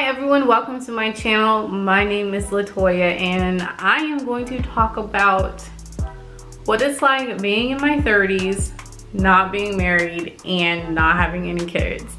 everyone, welcome to my channel. My name is Latoya and I am going to talk about what it's like being in my 30s, not being married, and not having any kids.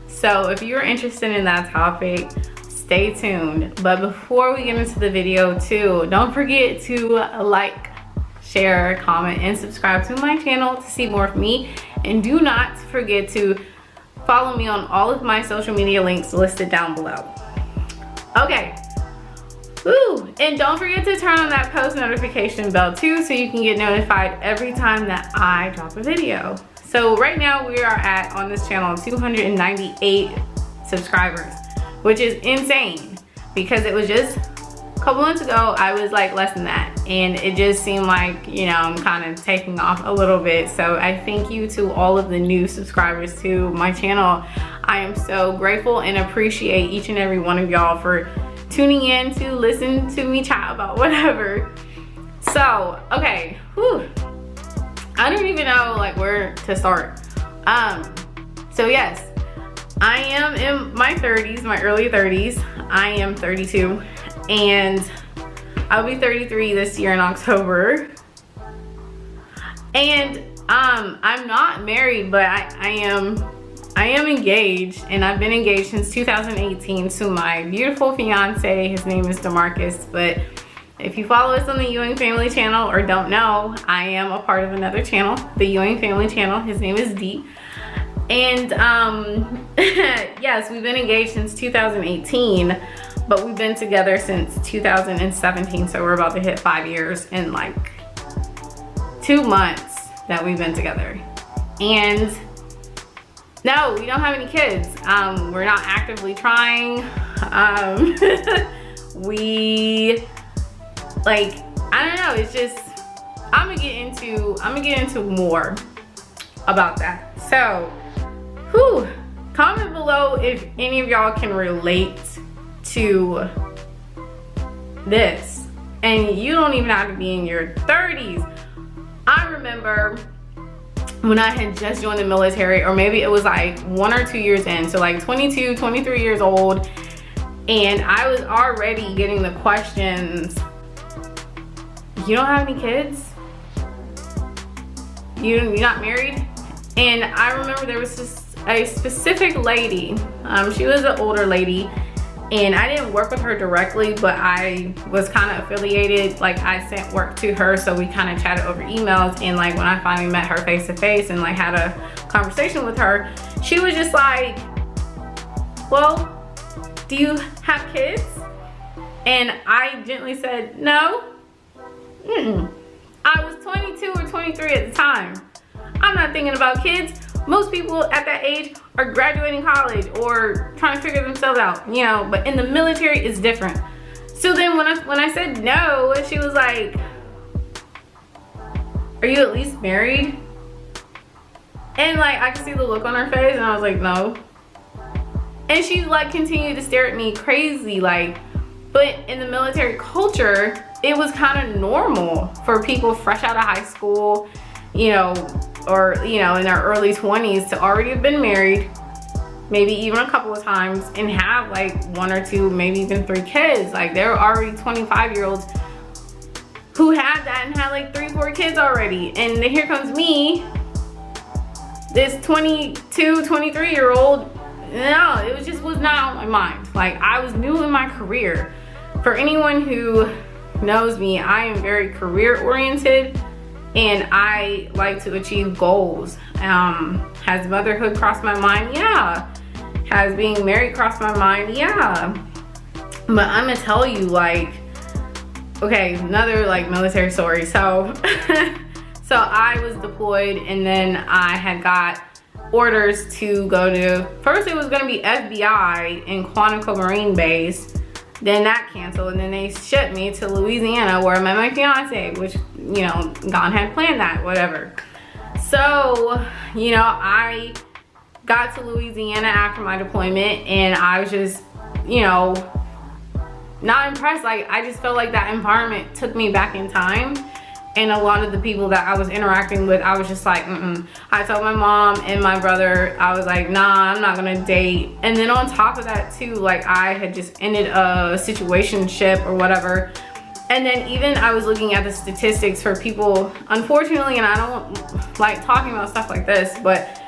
So if you're interested in that topic, stay tuned. But before we get into the video too, don't forget to like, share, comment, and subscribe to my channel to see more of me. And do not forget to follow me on all of my social media links listed down below. Okay. Woo! And don't forget to turn on that post notification bell too, so you can get notified every time that I drop a video. So right now we are at, on this channel, 298 subscribers, which is insane because it was just a couple months ago I was like less than that, and it just seemed like, you know, I'm kind of taking off a little bit. So I thank you to all of the new subscribers to my channel. I am so grateful and appreciate each and every one of y'all for tuning in to listen to me chat about whatever. So okay, whew, I don't even know like where to start. So yes, I am in my 30s, my early 30s. I am 32 and I'll be 33 this year in October. And I'm not married, but I am engaged, and I've been engaged since 2018 to my beautiful fiance. His name is DeMarcus, but if you follow us on the Ewing Family channel or don't know, I am a part of another channel, the Ewing Family channel. His name is D. And yes, we've been engaged since 2018, but we've been together since 2017, so we're about to hit 5 years in like 2 months that we've been together. And no, we don't have any kids. We're not actively trying. We, like, I don't know, it's just, I'm gonna get into more about that. So, whew, comment below if any of y'all can relate to this, and you don't even have to be in your 30s. I remember when I had just joined the military, or maybe it was like 1 or 2 years in, so like 22, 23 years old, and I was already getting the questions, you don't have any kids? You're not married? And I remember there was just a specific lady, she was an older lady, and I didn't work with her directly, but I was kind of affiliated. Like, I sent work to her, so we kind of chatted over emails. And like when I finally met her face to face and like had a conversation with her, she was just like, well, do you have kids? And I gently said, no. I was 22 or 23 at the time. I'm not thinking about kids. Most people at that age are graduating college or trying to figure themselves out, you know, but in the military it's different. So then when I said no, she was like, are you at least married? And like I could see the look on her face, and I was like, no. And she like continued to stare at me crazy, like, but in the military culture, it was kind of normal for people fresh out of high school, you know, or, you know, in their early 20s to already have been married, maybe even a couple of times, and have like 1 or 2, maybe even 3 kids. Like, there were already 25-year-olds who had that and had like 3, 4 kids already. And then here comes me, this 22, 23-year-old. No, it was not on my mind. Like, I was new in my career. For anyone who knows me, I am very career oriented, and I like to achieve goals. Has motherhood crossed my mind? Yeah. Has being married crossed my mind? Yeah. But I'm gonna tell you, like, okay, another like military story. So so I was deployed, and then I had got orders to go to, first it was gonna be FBI in Quantico Marine Base. Then that canceled, and then they shipped me to Louisiana where I met my fiance, which, you know, God had planned that, whatever. So, you know, I got to Louisiana after my deployment, and I was just, you know, not impressed. Like, I just felt like that environment took me back in time, And a lot of the people that I was interacting with, I was just like, I told my mom and my brother, I was like, nah, I'm not gonna date. And then on top of that too, like I had just ended a situationship or whatever. And then even I was looking at the statistics for people, unfortunately, and I don't like talking about stuff like this, but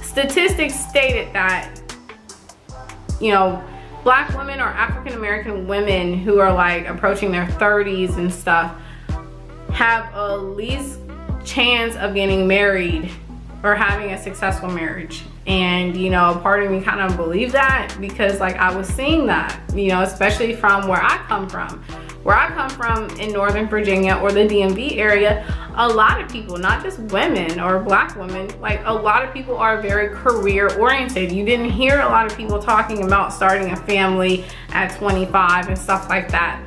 statistics stated that, you know, Black women or African American women who are like approaching their 30s and stuff have a least chance of getting married or having a successful marriage. And you know, part of me kind of believed that because like I was seeing that, you know, especially from where I come from. Where I come from in Northern Virginia or the DMV area, a lot of people, not just women or Black women, like a lot of people are very career oriented. You didn't hear a lot of people talking about starting a family at 25 and stuff like that.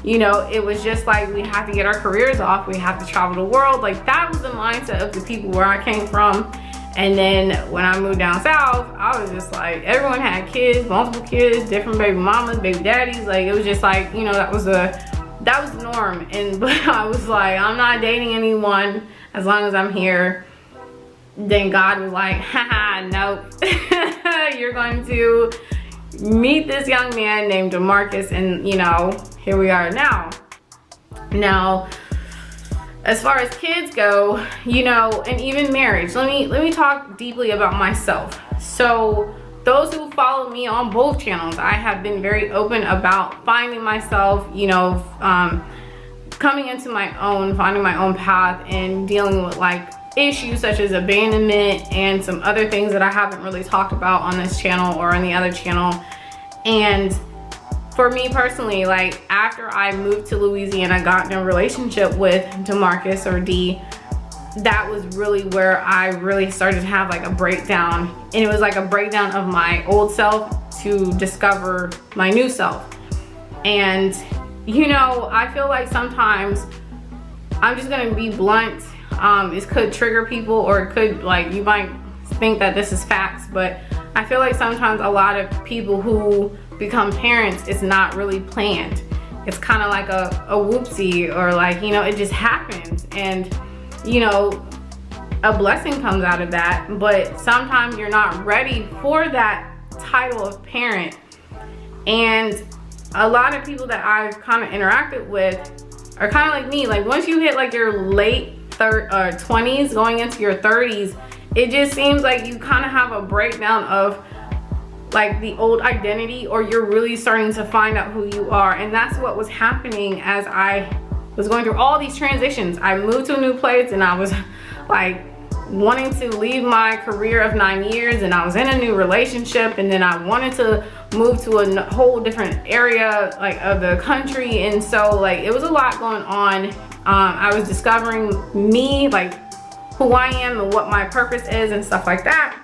You know, it was just like we have to get our careers off, we have to travel the world. Like that was the mindset of the people where I came from. And then when I moved down south, I was just like, everyone had kids, multiple kids, different baby mamas, baby daddies. Like it was just like, you know, that was the norm. And but I was like, I'm not dating anyone as long as I'm here. Then God was like, haha, nope. You're going to meet this young man named DeMarcus, and you know, here we are now. Now, as far as kids go, you know, and even marriage, let me talk deeply about myself. So those who follow me on both channels, I have been very open about finding myself, you know, coming into my own, finding my own path and dealing with like issues such as abandonment and some other things that I haven't really talked about on this channel or on the other channel. And for me personally, like after I moved to Louisiana, got in a relationship with DeMarcus or D, that was really where I really started to have like a breakdown. And it was like a breakdown of my old self to discover my new self. And you know, I feel like sometimes, I'm just gonna be blunt, this could trigger people, or it could, like, you might think that this is facts, but I feel like sometimes a lot of people who become parents, it's not really planned. It's kind of like a whoopsie, or like, you know, it just happens. And you know, a blessing comes out of that, but sometimes you're not ready for that title of parent. And a lot of people that I've kind of interacted with are kind of like me. Like once you hit like your late 20s going into your 30s, it just seems like you kind of have a breakdown of like the old identity, or you're really starting to find out who you are. And that's what was happening as I was going through all these transitions. I moved to a new place and I was like wanting to leave my career of 9 years, and I was in a new relationship, and then I wanted to move to a whole different area like of the country. And so like it was a lot going on. I was discovering me, like who I am and what my purpose is and stuff like that.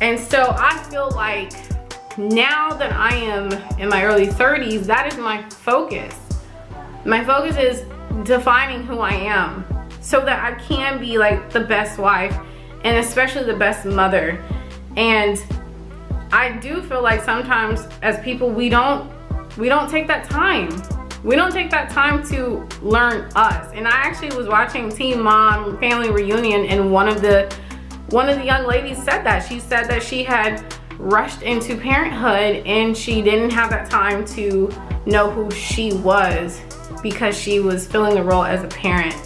And so I feel like now that I am in my early 30s, that is my focus. My focus is defining who I am so that I can be like the best wife, and especially the best mother. And I do feel like sometimes as people, we don't take that time. We don't take that time to learn us. And I actually was watching Teen Mom Family Reunion, and one of the young ladies said that. She said that she had rushed into parenthood and she didn't have that time to know who she was because she was filling the role as a parent.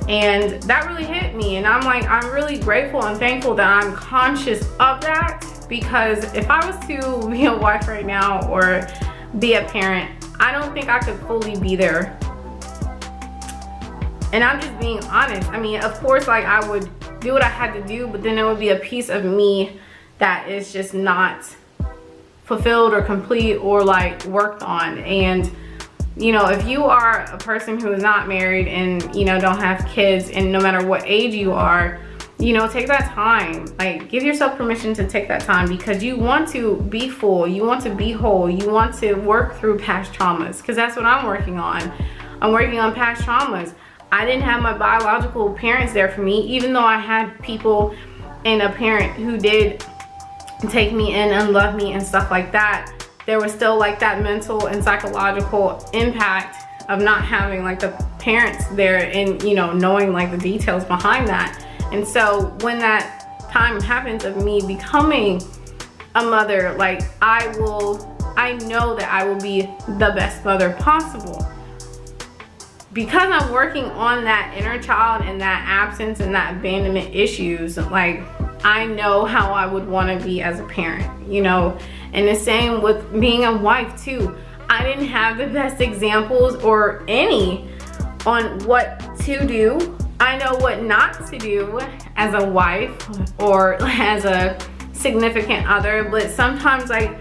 And that really hit me, and I'm like, I'm really grateful and thankful that I'm conscious of that, because if I was to be a wife right now or be a parent, I don't think I could fully be there. And I'm just being honest. I mean, of course, like I would do what I had to do, but then there would be a piece of me that is just not fulfilled or complete or like worked on. And you know, if you are a person who is not married and you know don't have kids, and no matter what age you are, you know, take that time. Like give yourself permission to take that time, because you want to be full, you want to be whole, you want to work through past traumas, because that's what I'm working on. I'm working on past traumas. I didn't have my biological parents there for me, even though I had people and a parent who did take me in and love me and stuff like that. There was still like that mental and psychological impact of not having like the parents there and, you know, knowing like the details behind that. And so when that time happens of me becoming a mother, like I know that I will be the best mother possible. Because I'm working on that inner child and that absence and that abandonment issues, like I know how I would want to be as a parent, you know. And the same with being a wife too. I didn't have the best examples or any on what to do. I know what not to do as a wife or as a significant other, but sometimes like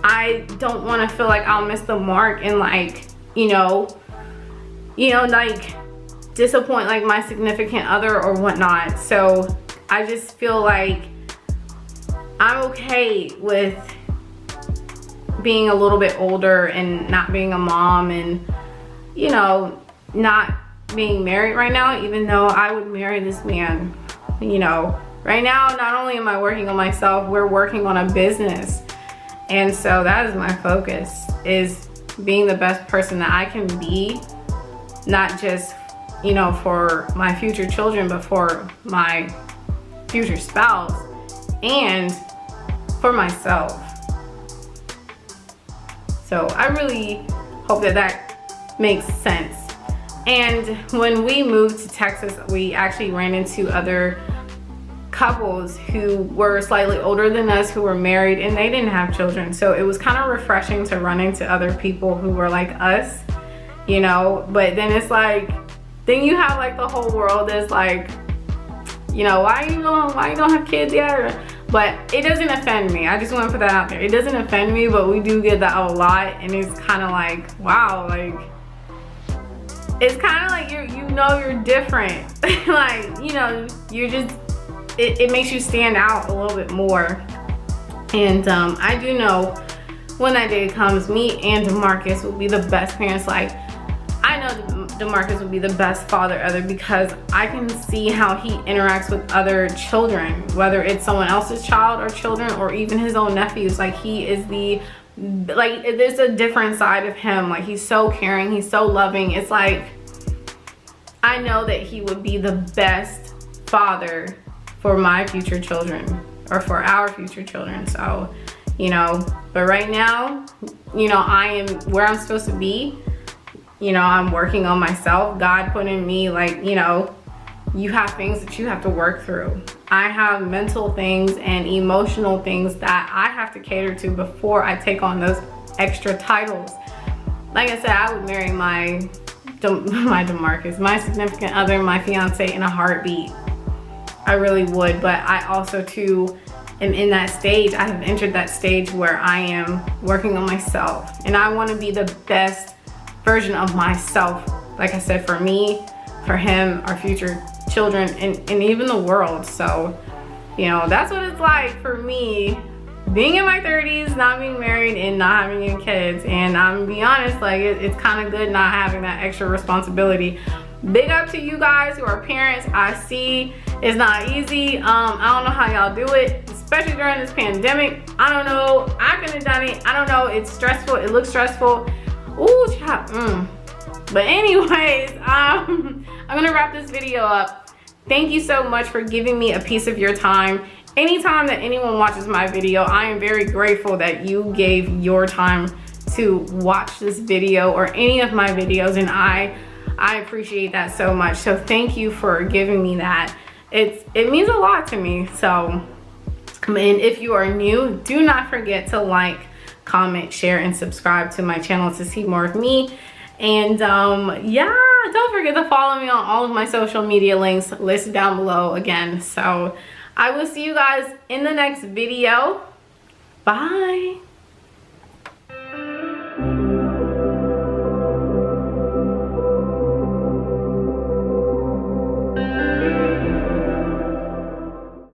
I don't want to feel like I'll miss the mark and like, you know, like disappoint like my significant other or whatnot. So I just feel like I'm okay with being a little bit older and not being a mom and, you know, not being married right now, even though I would marry this man. You know, right now, not only am I working on myself, we're working on a business. And so that is my focus, is being the best person that I can be, not just, you know, for my future children, but for my future spouse and for myself. So I really hope that that makes sense. And when we moved to Texas, we actually ran into other couples who were slightly older than us, who were married, and they didn't have children. So it was kind of refreshing to run into other people who were like us, you know. But then it's like, then you have like the whole world is like, you know, why you don't have kids yet? But it doesn't offend me. I just want to put that out there. It doesn't offend me, but we do get that a lot, and it's kind of like, wow, like it's kind of like you know you're different. Like, you know, you're just, it makes you stand out a little bit more. And I do know when that day comes, me and DeMarcus will be the best parents. Like, I know DeMarcus will be the best father ever, because I can see how he interacts with other children, whether it's someone else's child or children or even his own nephews. Like, he is like, there's a different side of him. Like, he's so caring, he's so loving. It's like, I know that he would be the best father for my future children, or for our future children. So, you know, but right now, you know, I am where I'm supposed to be. You know, I'm working on myself. God put in me, like, you know, you have things that you have to work through. I have mental things and emotional things that I have to cater to before I take on those extra titles. Like I said, I would marry my DeMarcus, my significant other, my fiance, in a heartbeat. I really would. But I also too am in that stage. I have entered that stage where I am working on myself, and I want to be the best version of myself. Like I said, for me, for him, our future children, and even the world. So, you know, that's what it's like for me, being in my 30s, not being married, and not having any kids. And I'm gonna be honest, like it's kind of good not having that extra responsibility. Big up to you guys who are parents. I see it's not easy. I don't know how y'all do it, especially during this pandemic. I don't know. I couldn't have done it. I don't know. It's stressful. It looks stressful. Ooh, child. But anyways, I'm gonna wrap this video up. Thank you so much for giving me a piece of your time. Anytime that anyone watches my video, I am very grateful that you gave your time to watch this video or any of my videos, and I appreciate that so much. So thank you for giving me that. It means a lot to me. So, and if you are new, do not forget to like, comment, share, and subscribe to my channel to see more of me. And yeah, don't forget to follow me on all of my social media links listed down below again. So I will see you guys in the next video. Bye.